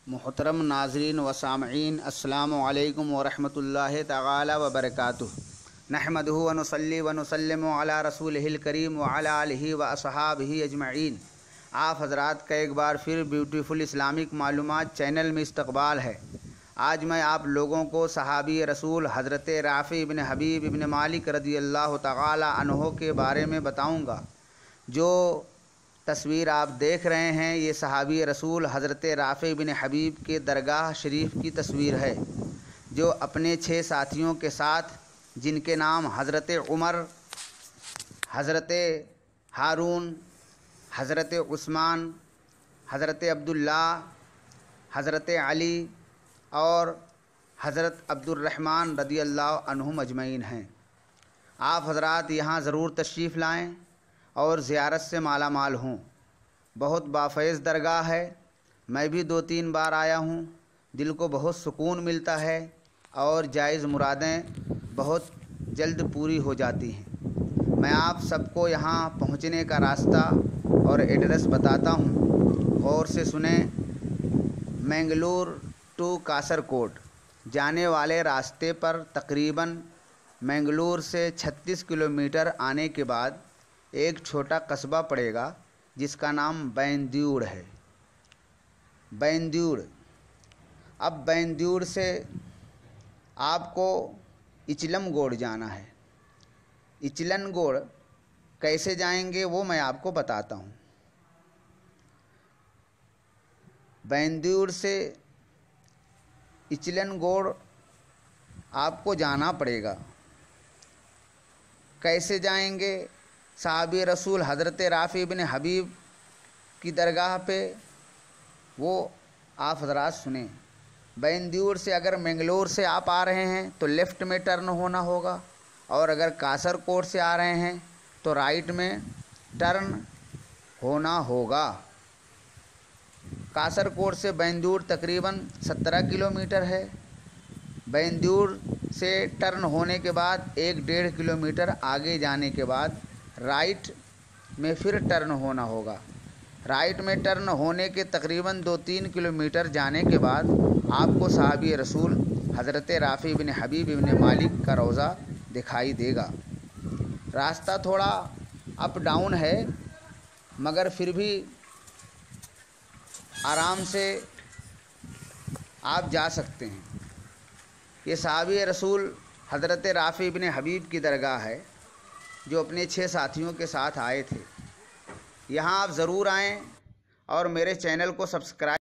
मुहतरम नाज़रीन व सामईन, अस्सलामु अलैकुम व रहमतुल्लाहि तआला व बरकातुहू। नहमदुहु व नुसल्ली व नुसल्लिमु अला रसूलिहिल करीम व अला आलिहि व अस्हाबिहि अजमईन। आप हज़रात का एक बार फिर ब्यूटीफुल इस्लामिक मालूमात चैनल में इस्तकबाल है। आज मैं आप लोगों को सहाबी रसूल हज़रत राफ़ी इब्न हबीब इब्न मालिक रज़ियल्लाहु तआला अन्हु के बारे में बताऊँगा। जो तस्वीर आप देख रहे हैं ये सहाबी रसूल हज़रत राफ़ी इब्न हबीब के दरगाह शरीफ की तस्वीर है, जो अपने 6 साथियों के साथ, जिनके नाम हज़रत उमर, हज़रत हारून, हज़रत उस्मान, हज़रत अब्दुल्ला, हज़रत अली और हज़रत अब्दुर्रहमान रज़ियल्लाहु अन्हुम अजमईन हैं। आप हज़रात यहाँ ज़रूर तशरीफ़ लाएँ और ज़ियारत से माला माल हों। बहुत बाफ़ैज़ दरगाह है, मैं भी 2-3 बार आया हूँ। दिल को बहुत सुकून मिलता है और जायज़ मुरादें बहुत जल्द पूरी हो जाती हैं। मैं आप सबको यहाँ पहुँचने का रास्ता और एड्रेस बताता हूँ, गौर से सुने। मैंगलोर टू कासरकोट जाने वाले रास्ते पर तकरीबन मैंगलोर से 36 किलोमीटर आने के बाद एक छोटा कस्बा पड़ेगा जिसका नाम बैंद्यूड़ है। बैंद्यूड़, अब बैंद्यूड़ से आपको इचलमगोड़ जाना है। इचलनगोड़ कैसे जाएंगे वो मैं आपको बताता हूँ। बैंद्यूड़ से इचलनगोड़ आपको जाना पड़ेगा। कैसे जाएंगे? सहाबी रसूल हज़रत राफ़ी इब्न हबीब की दरगाह पे, वो आप हज़रात सुने। बैंद्यूड़ से अगर मैंगलोर से आप आ रहे हैं तो लेफ़्ट में टर्न होना होगा, और अगर कासरकोट से आ रहे हैं तो राइट में टर्न होना होगा। कासरकोट से बैंद्यूड़ तकरीबन 17 किलोमीटर है। बैंद्यूड़ से टर्न होने के बाद 1-1.5 किलोमीटर आगे जाने के बाद राइट में फिर टर्न होना होगा। राइट में टर्न होने के तकरीबन 2-3 किलोमीटर जाने के बाद आपको सहाबी रसूल हज़रत राफ़ी इब्न हबीब इब्न मालिक का रोज़ा दिखाई देगा। रास्ता थोड़ा अप डाउन है, मगर फिर भी आराम से आप जा सकते हैं। ये सहाबी रसूल हज़रत राफ़ी इब्न हबीब की दरगाह है, जो अपने 6 साथियों के साथ आए थे। यहाँ आप ज़रूर आएँ और मेरे चैनल को सब्सक्राइब